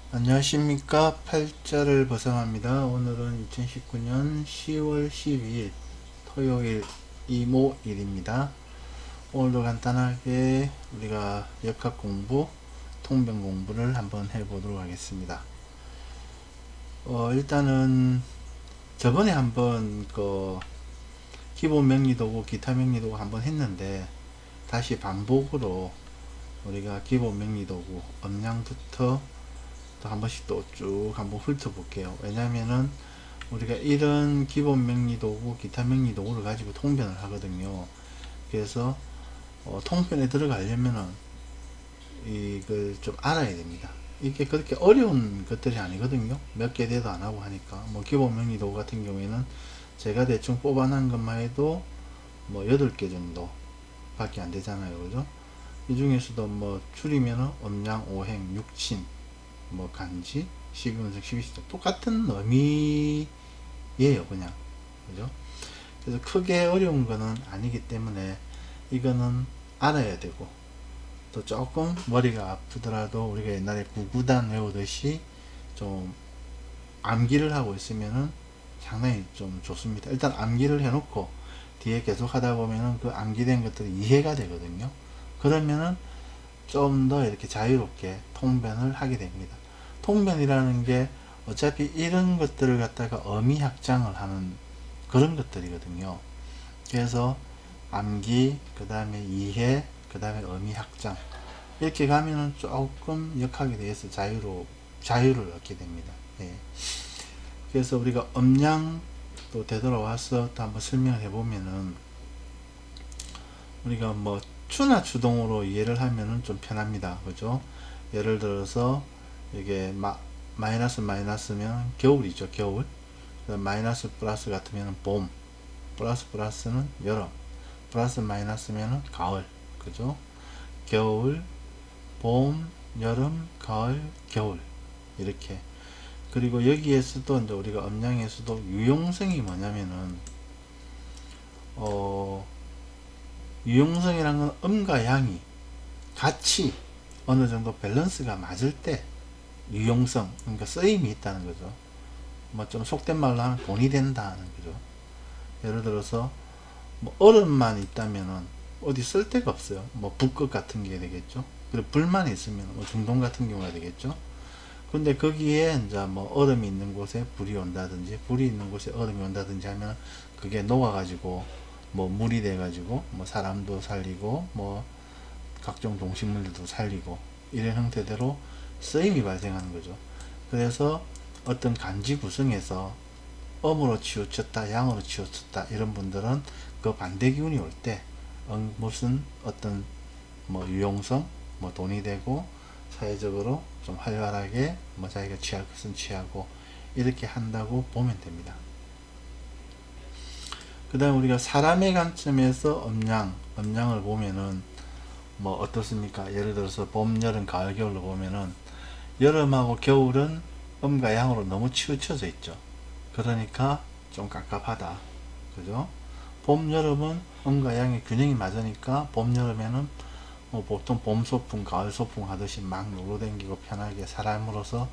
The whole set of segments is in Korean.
안녕하십니까. 팔자를 벗어납니다. 오늘은 2019년 10월 12일 토요일 이모일입니다. 오늘도 간단하게 우리가 역학 공부, 통변 공부를 한번 해보도록 하겠습니다. 일단은 저번에 한번 기본 명리도구, 기타 명리도구 한번 했는데 다시 반복으로 우리가 기본 명리도구 음량부터 또 한 번씩 또 쭉 한번 훑어볼게요. 왜냐면은 우리가 이런 기본 명리도구, 기타 명리도구를 가지고 통변을 하거든요. 그래서 통변에 들어가려면은 이걸 좀 알아야 됩니다. 이게 그렇게 어려운 것들이 아니거든요. 몇 개 대도 안 하고 하니까. 뭐 기본 명리도구 같은 경우에는 제가 대충 뽑아놓은 것만 해도 뭐 8개 정도 밖에 안 되잖아요. 그죠? 이 중에서도 뭐 줄이면은 음양, 오행, 육친, 뭐 간지, 12분석, 12시도 똑같은 의미예요. 그냥. 그죠? 그래서 크게 어려운 거는 아니기 때문에 이거는 알아야 되고, 또 조금 머리가 아프더라도 우리가 옛날에 구구단 외우듯이 좀 암기를 하고 있으면은 상당히 좀 좋습니다. 일단 암기를 해놓고 뒤에 계속 하다 보면은 그 암기된 것들이 이해가 되거든요. 그러면은 좀 더 이렇게 자유롭게 통변을 하게 됩니다. 통변이라는 게 어차피 이런 것들을 갖다가 어미 확장을 하는 그런 것들이거든요. 그래서 암기, 그 다음에 이해, 그 다음에 어미 확장 이렇게 가면은 조금 역학에 대해서 자유를 얻게 됩니다. 예. 그래서 우리가 음량 또 되돌아와서 또 한번 설명을 해보면은 우리가 뭐 추나 추동으로 이해를 하면은 좀 편합니다. 그죠? 예를 들어서 이게 마이너스 마이너스면 겨울이죠. 겨울. 마이너스 플러스 같으면 봄. 플러스 플러스는 여름. 플러스 마이너스면 가을. 그죠? 겨울, 봄, 여름, 가을, 겨울. 이렇게. 그리고 여기에서도 이제 우리가 음량에서도 유용성이 뭐냐면은 어 유용성이란 건 음과 양이 같이 어느 정도 밸런스가 맞을 때 유용성, 그러니까 쓰임이 있다는 거죠. 뭐 좀 속된 말로 하면 돈이 된다는 거죠. 예를 들어서 뭐 얼음만 있다면은 어디 쓸 데가 없어요. 뭐 붓것 같은 게 되겠죠. 그리고 불만 있으면 뭐 중동 같은 경우가 되겠죠. 근데 거기에 이제 뭐 얼음이 있는 곳에 불이 온다든지 불이 있는 곳에 얼음이 온다든지 하면 그게 녹아가지고 뭐 물이 돼가지고 뭐 사람도 살리고 뭐 각종 동식물들도 살리고 이런 형태대로 쓰임이 발생하는 거죠. 그래서 어떤 간지 구성에서 음으로 치우쳤다, 양으로 치우쳤다 이런 분들은 그 반대 기운이 올 때 무슨 어떤 뭐 유용성, 뭐 돈이 되고 사회적으로 좀 활발하게 뭐 자기가 취할 것은 취하고 이렇게 한다고 보면 됩니다. 그 다음 우리가 사람의 관점에서 음량을 보면은 뭐 어떻습니까? 예를 들어서 봄, 여름, 가을, 겨울로 보면은 여름하고 겨울은 음과 양으로 너무 치우쳐져 있죠. 그러니까 좀 깝깝하다. 그죠? 봄, 여름은 음과 양의 균형이 맞으니까 봄, 여름에는 뭐 보통 봄 소풍, 가을 소풍 하듯이 막 놀러 다니고 편하게 사람으로서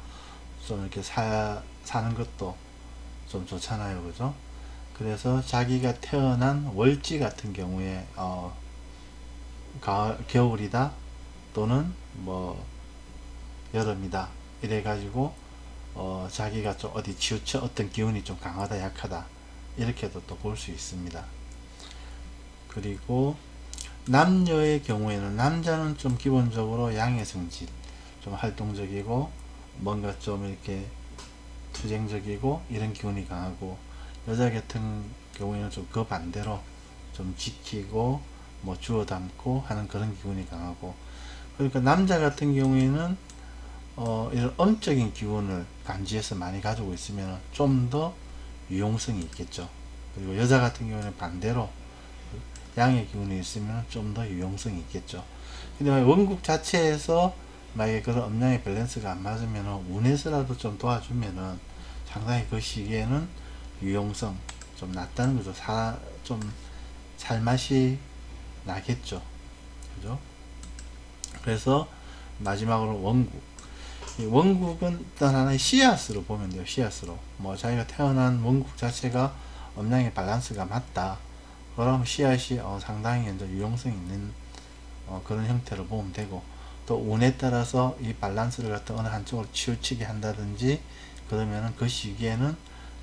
좀 이렇게 사는 것도 좀 좋잖아요. 그죠? 그래서 자기가 태어난 월지 같은 경우에 겨울이다 또는 뭐 여름이다 이래 가지고 자기가 좀 어디 치우쳐 어떤 기운이 좀 강하다 약하다 이렇게도 또 볼 수 있습니다. 그리고 남녀의 경우에는 남자는 좀 기본적으로 양의 성질 좀 활동적이고 뭔가 좀 이렇게 투쟁적이고 이런 기운이 강하고 여자 같은 경우에는 좀 그 반대로 좀 지키고 뭐 주워 담고 하는 그런 기운이 강하고 그러니까 남자 같은 경우에는 이런 음적인 기운을 간지에서 많이 가지고 있으면 좀 더 유용성이 있겠죠. 그리고 여자 같은 경우는 반대로 양의 기운이 있으면 좀 더 유용성이 있겠죠. 근데 원국 자체에서 만약에 그런 음양의 밸런스가 안 맞으면 운에서라도 좀 도와주면은 상당히 그 시기에는 유용성 좀 낮다는 거죠. 좀 살맛이 나겠죠. 그죠? 그래서 마지막으로 원국. 이 원국은 일단 하나의 씨앗으로 보면 돼요. 씨앗으로. 뭐 자기가 태어난 원국 자체가 음양의 밸런스가 맞다. 그럼 씨앗이 상당히 이제 유용성 있는 그런 형태로 보면 되고, 또 운에 따라서 이 밸런스를 갖다 어느 한쪽으로 치우치게 한다든지 그러면은 그 시기에는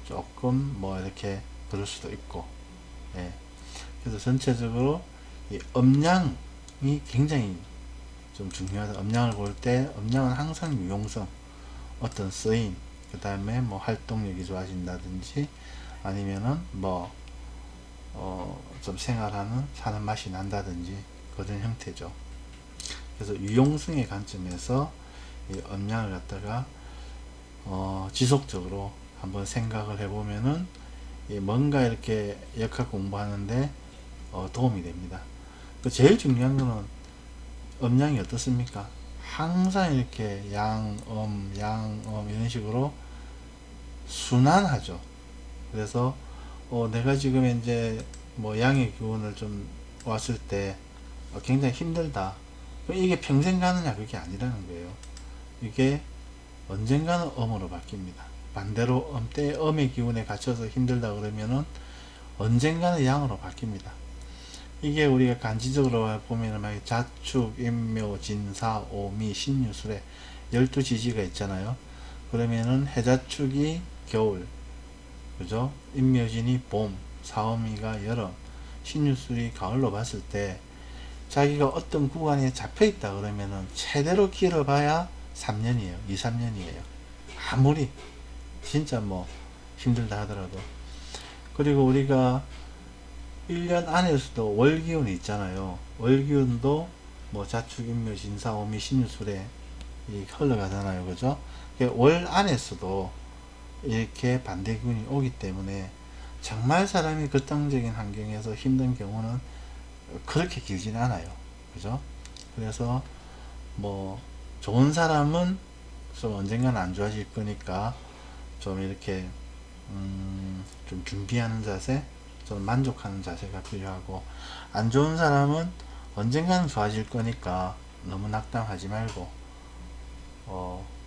조금 뭐 이렇게 그럴 수도 있고. 예. 그래서 전체적으로 이 음양이 굉장히 좀 중요하다. 음양을 볼 때 음양은 항상 유용성, 어떤 쓰임, 그 다음에 뭐 활동력이 좋아진다든지 아니면은 뭐 좀 생활하는 사는 맛이 난다든지 그런 형태죠. 그래서 유용성의 관점에서 이 음양을 갖다가 지속적으로 한번 생각을 해보면은 뭔가 이렇게 역학 공부하는데 도움이 됩니다. 제일 중요한 거는 음양이 어떻습니까? 항상 이렇게 양음 이런 식으로 순환하죠. 그래서 내가 지금 이제 뭐 양의 기운을 좀 왔을 때 굉장히 힘들다. 이게 평생 가느냐 그게 아니라는 거예요. 이게 언젠가는 음으로 바뀝니다. 반대로 때의 음의 기운에 갇혀서 힘들다 그러면은 언젠가는 양으로 바뀝니다. 이게 우리가 간지적으로 보면은 막 자축, 인묘, 진사, 오미, 신유술에 12지지가 있잖아요. 그러면은 해자축이 겨울, 그죠? 인묘진이 봄, 사오미가 여름, 신유술이 가을로 봤을 때 자기가 어떤 구간에 잡혀 있다 그러면은 최대로 길어봐야 3년이에요. 2, 3년이에요. 아무리 진짜 뭐 힘들다 하더라도. 그리고 우리가 1년 안에서도 월기운이 있잖아요. 월기운도 뭐 자축, 인묘, 진사, 오미, 신유술에 흘러가잖아요. 그죠? 월 안에서도 이렇게 반대기운이 오기 때문에 정말 사람이 극단적인 환경에서 힘든 경우는 그렇게 길진 않아요. 그죠? 그래서 뭐 좋은 사람은 좀 언젠가는 안 좋아질 거니까 좀 이렇게 좀 준비하는 자세, 좀 만족하는 자세가 필요하고, 안 좋은 사람은 언젠가는 좋아질 거니까 너무 낙담하지 말고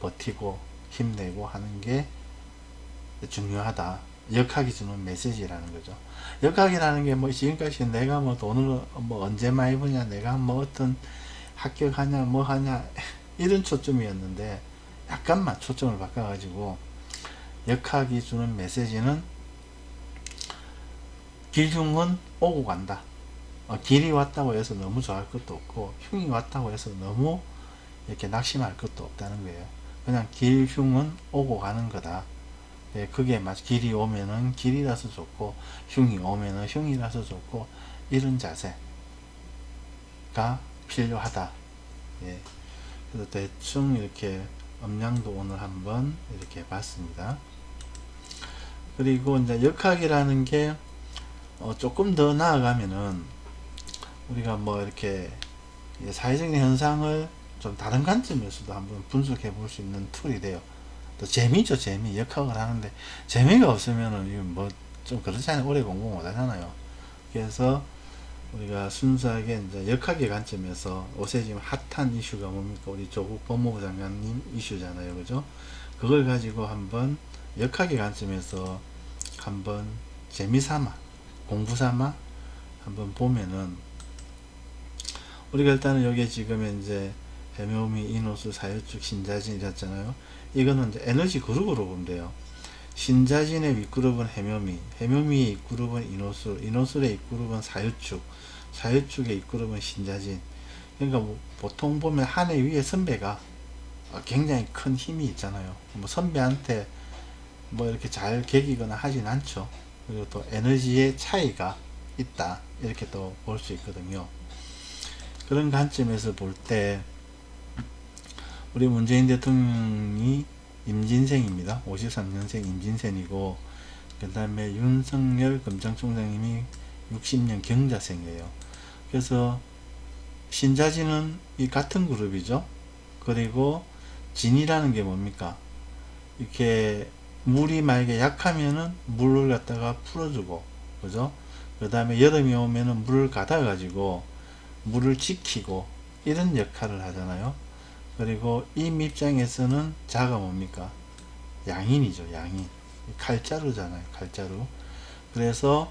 버티고 힘내고 하는 게 중요하다. 역학이 주는 메시지라는 거죠. 역학이라는 게 뭐 지금까지 내가 뭐 돈을 뭐 언제 많이 버냐, 내가 뭐 어떤 합격하냐, 뭐 하냐 이런 초점이었는데 약간만 초점을 바꿔가지고 역학이 주는 메시지는 길흉은 오고 간다. 길이 왔다고 해서 너무 좋아할 것도 없고 흉이 왔다고 해서 너무 이렇게 낙심할 것도 없다는 거예요. 그냥 길흉은 오고 가는 거다. 예, 그게 길이 오면은 길이라서 좋고 흉이 오면은 흉이라서 좋고 이런 자세가 필요하다. 예, 그래서 대충 이렇게 음양도 오늘 한번 이렇게 봤습니다. 그리고 이제 역학이라는 게 조금 더 나아가면은 우리가 뭐 이렇게 사회적인 현상을 좀 다른 관점에서도 한번 분석해 볼 수 있는 툴이 돼요. 또 재미죠. 재미. 역학을 하는데 재미가 없으면은 이거 뭐 좀 그렇잖아요. 오래 공부 못 하잖아요. 그래서 우리가 순수하게 이제 역학의 관점에서 요새 지금 핫한 이슈가 뭡니까? 우리 조국 법무부 장관님 이슈잖아요. 그죠? 그걸 가지고 한번 역학의 관점에서 한번 재미삼아 공부삼아 한번 보면은, 우리가 일단은 여기에 지금 이제 해묘미, 인호수, 사유축, 신자진 이랬잖아요. 이거는 이제 에너지 그룹으로 보면 돼요. 신자진의 윗그룹은 해묘미, 해묘미의 윗그룹은 인호술, 인호술의 윗그룹은 사유축, 사유축의 윗그룹은 신자진. 그러니까 뭐 보통 보면 한 해 위에 선배가 굉장히 큰 힘이 있잖아요. 뭐 선배한테 뭐 이렇게 잘 개기거나 하진 않죠. 그리고 또 에너지의 차이가 있다. 이렇게 또 볼 수 있거든요. 그런 관점에서 볼 때 우리 문재인 대통령이 임진생입니다. 53년생 임진생이고, 그 다음에 윤석열 검찰총장님이 60년 경자생이에요. 그래서 신자진은 이 같은 그룹이죠. 그리고 진이라는 게 뭡니까? 이렇게 물이 만약에 약하면은 물을 갖다가 풀어주고, 그죠? 그 다음에 여름이 오면은 물을 가다 가지고 물을 지키고 이런 역할을 하잖아요. 그리고 임 입장에서는 자가 뭡니까? 양인이죠. 양인. 칼자루잖아요. 칼자루. 그래서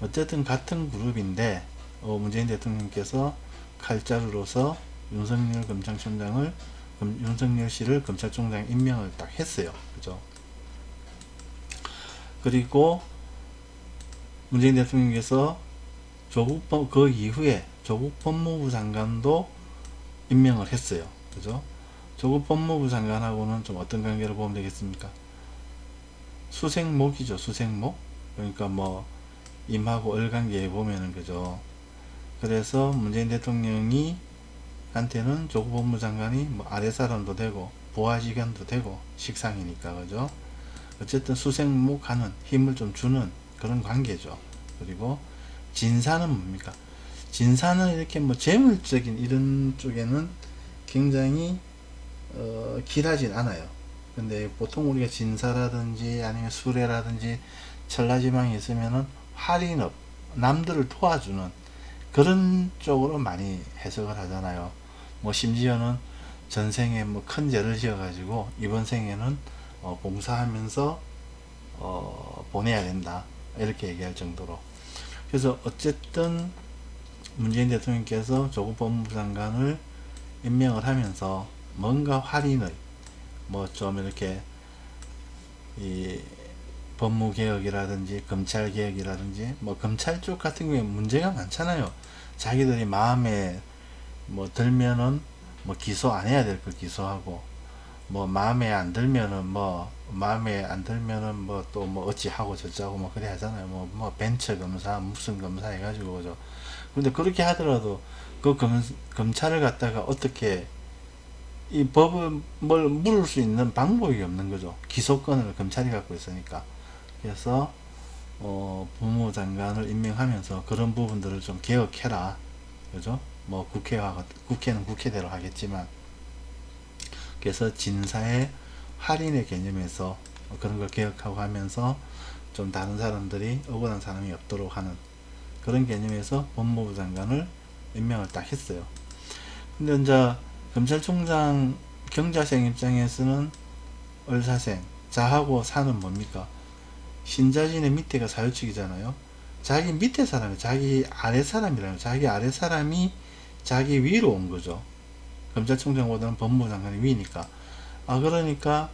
어쨌든 같은 그룹인데 문재인 대통령께서 칼자루로서 윤석열 검찰총장을 윤석열 씨를 검찰총장 임명을 딱 했어요. 그죠? 그리고 문재인 대통령께서 그 이후에 조국 법무부 장관도 임명을 했어요. 그죠? 조국 법무부 장관하고는 좀 어떤 관계를 보면 되겠습니까? 수생목이죠. 수생목. 그러니까 뭐 임하고 을관계에 보면은 그죠. 그래서 문재인 대통령이 한테는 조국 법무부 장관이 뭐 아래 사람도 되고 부하직원도 되고 식상이니까 그죠. 어쨌든 수생목하는 힘을 좀 주는 그런 관계죠. 그리고 진사는 뭡니까? 진사는 이렇게 뭐 재물적인 이런 쪽에는 굉장히 길하진 않아요. 근데 보통 우리가 진사라든지 아니면 수레라든지 천라지망이 있으면은 할인업, 남들을 도와주는 그런 쪽으로 많이 해석을 하잖아요. 뭐 심지어는 전생에 뭐 큰 죄를 지어가지고 이번 생에는 봉사하면서 보내야 된다 이렇게 얘기할 정도로. 그래서 어쨌든 문재인 대통령께서 조국 법무부 장관을 임명을 하면서 뭔가 할인의 뭐 좀 이렇게 이 법무개혁이라든지 검찰개혁이라든지 뭐 검찰 쪽 같은 경우에 문제가 많잖아요. 자기들이 마음에 뭐 들면은 뭐 기소 안 해야 될 거 기소하고 뭐 마음에 안 들면은 뭐 또 뭐 어찌 하고 저쩌고 뭐 그래 하잖아요. 뭐 벤처 검사 무슨 검사 해가지고 그죠. 근데 그렇게 하더라도 그 검찰을 갖다가 어떻게 이 법을 뭘 물을 수 있는 방법이 없는 거죠. 기소권을 검찰이 갖고 있으니까. 그래서 법무부 장관을 임명하면서 그런 부분들을 좀 개혁해라. 그죠? 뭐 국회는 국회대로 하겠지만 그래서 진사의 할인의 개념에서 그런 걸 개혁하고 하면서 좀 다른 사람들이 억울한 사람이 없도록 하는 그런 개념에서 법무부 장관을 임명을 딱 했어요. 근데 이제 검찰총장 경자생 입장에서는 을사생 자하고 사는 뭡니까? 신자진의 밑에가 사유축이잖아요. 자기 밑에 사람이 자기 아래 사람이라요. 자기 아래 사람이 자기 위로 온 거죠. 검찰총장보다는 법무부 장관이 위니까. 그러니까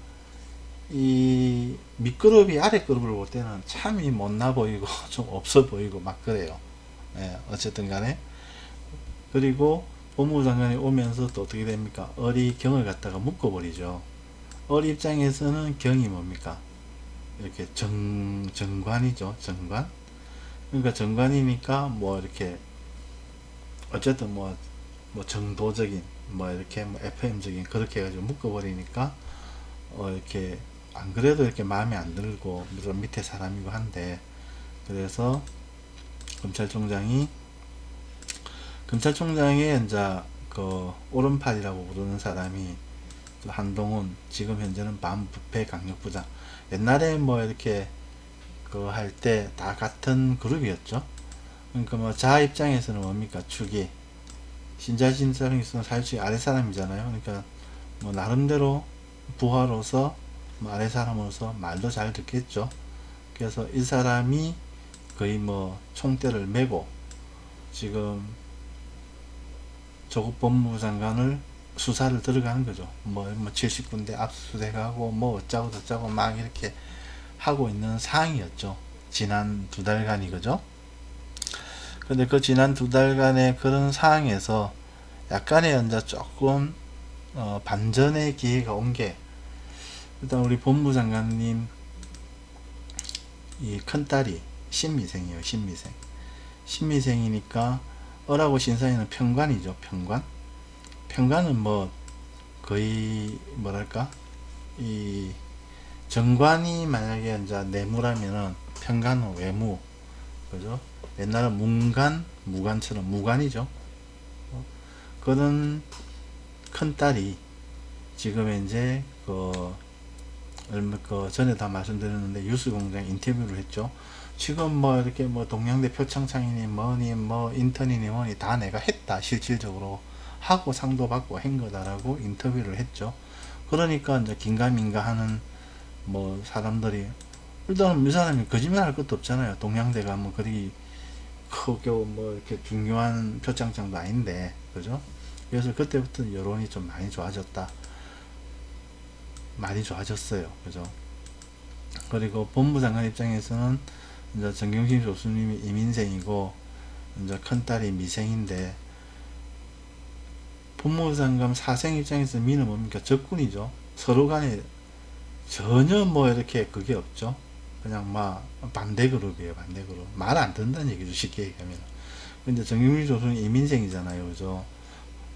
이 밑그룹이 아래 그룹을 볼 때는 참이 못나 보이고 좀 없어 보이고 막 그래요. 예, 어쨌든 간에. 그리고 법무부 장관이 오면서 또 어떻게 됩니까? 을이 경을 갖다가 묶어버리죠. 을 입장에서는 경이 뭡니까? 이렇게 정관이죠. 정관. 그러니까 정관이니까 뭐 이렇게 어쨌든 뭐 정도적인 뭐 이렇게 뭐 FM적인 그렇게 해가지고 묶어버리니까 이렇게 안 그래도 이렇게 마음에 안 들고 좀 밑에 사람이고 한데 그래서 검찰총장의 이제 그 오른팔이라고 부르는 사람이 한동훈 지금 현재는 반부패강력부장 옛날에 뭐 이렇게 그 할 때 다 같은 그룹이었죠. 그러니까 뭐 자 입장에서는 뭡니까 축이 신자신 사람에서는 사실상 아래 사람이잖아요. 그러니까 뭐 나름대로 부하로서 뭐 아래 사람으로서 말도 잘 듣겠죠. 그래서 이 사람이 거의 뭐 총대를 메고 지금 조국 법무부 장관을 수사를 들어가는 거죠. 뭐 70군데 압수수색하고 뭐 어쩌고 저쩌고 막 이렇게 하고 있는 상황이었죠. 지난 두 달간이 그죠. 근데 그 지난 두 달간의 그런 상황에서 약간의 이제 조금 반전의 기회가 온 게 일단 우리 법무부 장관님 이 큰딸이 신미생이에요. 신미생이니까 을하고 신사에는 편관이죠. 편관은 뭐 거의 뭐랄까 이 정관이 만약에 이제 내무라면은 편관은 외무 그죠. 옛날에 문관 무관처럼 무관이죠. 그런 큰딸이 지금 이제 얼마 전에 다 말씀드렸는데 뉴스공장 인터뷰를 했죠. 지금 뭐 이렇게 뭐 동양대 표창장이니 뭐니 뭐 인턴이니 뭐니 다 내가 했다 실질적으로 하고 상도 받고 한 거다라고 인터뷰를 했죠. 그러니까 이제 긴가민가 하는 뭐 사람들이, 일단 이 사람이 거짓말 할 것도 없잖아요. 동양대가 뭐 그리 크게 뭐 이렇게 중요한 표창장도 아닌데, 그죠? 그래서 그때부터 여론이 좀 많이 좋아졌다. 많이 좋아졌어요. 그죠? 그리고 법무장관 입장에서는 이제 정경심 교수님이 이민생이고 이제 큰딸이 미생인데, 법무부 장관 사생 입장에서 미는 뭡니까? 적군이죠. 서로 간에 전혀 뭐 이렇게 그게 없죠. 그냥 막 반대 그룹이에요. 반대 그룹. 말 안 듣는다는 얘기죠. 쉽게 얘기하면. 근데 정경심 교수는 이민생이잖아요. 그죠?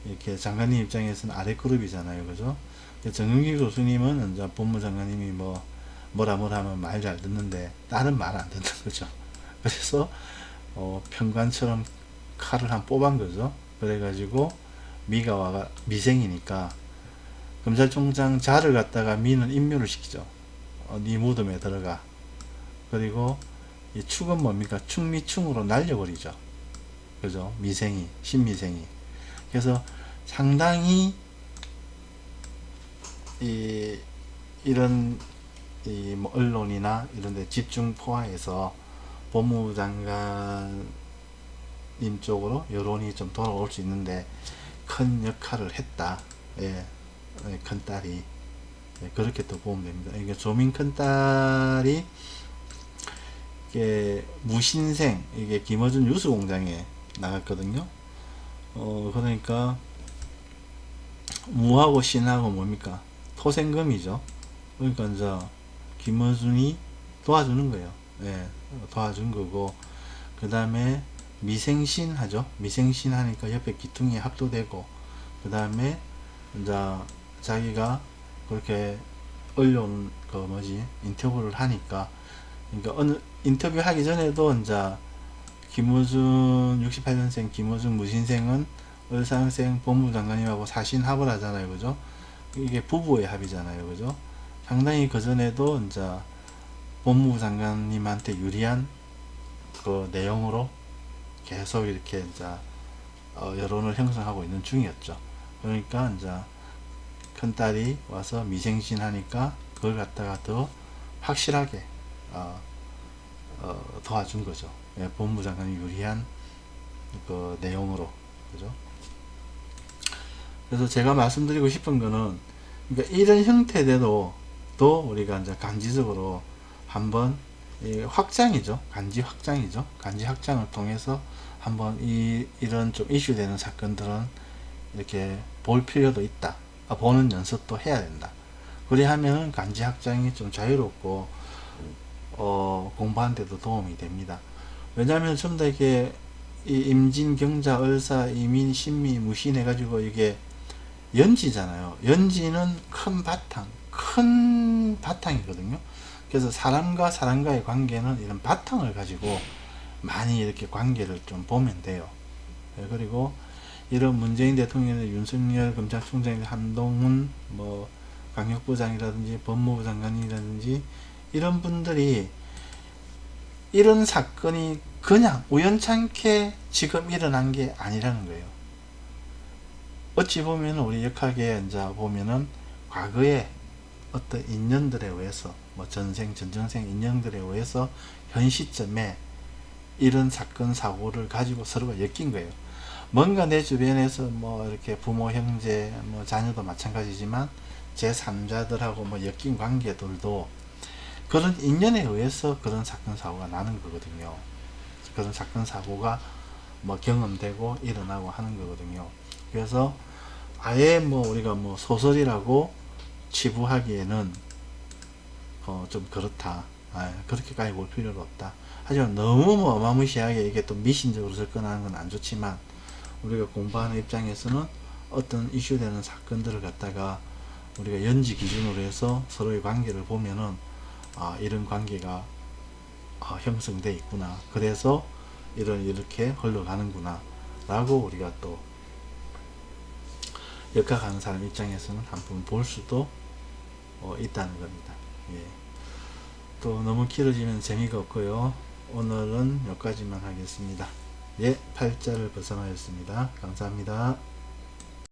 이렇게 장관님 입장에서는 아래 그룹이잖아요. 그죠? 정경심 교수님은 이제 법무장관님이 뭐라 하면 말 잘 듣는데 딸은 말 안 듣는 거죠. 그래서 평관처럼 칼을 한 뽑은 거죠. 그래가지고 미가 와가 미생이니까 검찰총장 자를 갖다가 미는 임묘를 시키죠. 네 무덤에 들어가. 그리고 이 축은 뭡니까? 충미충으로 날려버리죠. 그죠? 미생이, 신미생이. 그래서 상당히 이런 뭐 언론이나 이런 데 집중 포화해서 법무부 장관님 쪽으로 여론이 좀 돌아올 수 있는데 큰 역할을 했다. 예, 큰 딸이. 예, 그렇게 또 보면 됩니다. 이게 조민 큰 딸이 이게 무신생, 이게 김어준 유수공장에 나갔거든요. 그러니까 무하고 신하고 뭡니까? 토생금이죠. 그러니까 이제 김어준이 도와주는 거예요. 예, 도와준 거고, 그 다음에 미생신 하죠. 미생신 하니까 옆에 기퉁이 합도되고, 그 다음에 이제 자기가 그렇게 언론 인터뷰를 하니까, 그러니까 어느 인터뷰 하기 전에도 이제 김어준 68년생 김어준 무신생은 을상생 법무장관님하고 사신 합을 하잖아요. 그죠? 이게 부부의 합이잖아요. 그죠? 상당히 그 전에도 이제 법무부 장관님한테 유리한 그 내용으로 계속 이렇게 이제 여론을 형성하고 있는 중이었죠. 그러니까 이제 큰딸이 와서 미생신 하니까 그걸 갖다가 더 확실하게 도와준 거죠. 예, 법무부 장관이 유리한 그 내용으로. 그죠? 그래서 제가 말씀드리고 싶은 거는, 그러니까 이런 형태대로 또 우리가 이제 간지적으로 한번 확장이죠. 간지 확장이죠. 간지 확장을 통해서 한번 이런 좀 이슈되는 사건들은 이렇게 볼 필요도 있다. 보는 연습도 해야 된다. 그래야 하면 간지 확장이 좀 자유롭고 공부하는 데도 도움이 됩니다. 왜냐하면 전부 다 이게 임진, 경자, 을사, 이민, 신미, 무신 해가지고 이게 연지잖아요. 연지는 큰 바탕이거든요. 그래서 사람과 사람과의 관계는 이런 바탕을 가지고 많이 이렇게 관계를 좀 보면 돼요. 그리고 이런 문재인 대통령의 윤석열 검찰총장의 한동훈 뭐 강력부장이라든지 법무부 장관이라든지 이런 분들이 이런 사건이 그냥 우연찮게 지금 일어난 게 아니라는 거예요. 어찌 보면 우리 역학에 이제 보면은 과거에 어떤 인연들에 의해서 뭐 전생 전전생 인연들에 의해서 현 시점에 이런 사건 사고를 가지고 서로가 엮인 거예요. 뭔가 내 주변에서 뭐 이렇게 부모 형제 뭐 자녀도 마찬가지지만 제3자들하고 뭐 엮인 관계들도 그런 인연에 의해서 그런 사건 사고가 나는 거거든요. 그런 사건 사고가 뭐 경험되고 일어나고 하는 거거든요. 그래서 아예 뭐 우리가 뭐 소설이라고 치부하기에는 좀 그렇다. 그렇게까지 볼 필요가 없다. 하지만 너무 뭐 어마무시하게 이게 또 미신적으로 접근하는 건 안 좋지만, 우리가 공부하는 입장에서는 어떤 이슈되는 사건들을 갖다가 우리가 연지 기준으로 해서 서로의 관계를 보면은 이런 관계가 형성돼 있구나. 그래서 이렇게 흘러가는구나 라고 우리가 또 역학하는 사람 입장에서는 한번 볼 수도 있다는 겁니다. 예. 또 너무 길어지면 재미가 없고요. 오늘은 여기까지만 하겠습니다. 예, 팔자를 벗어나였습니다. 감사합니다.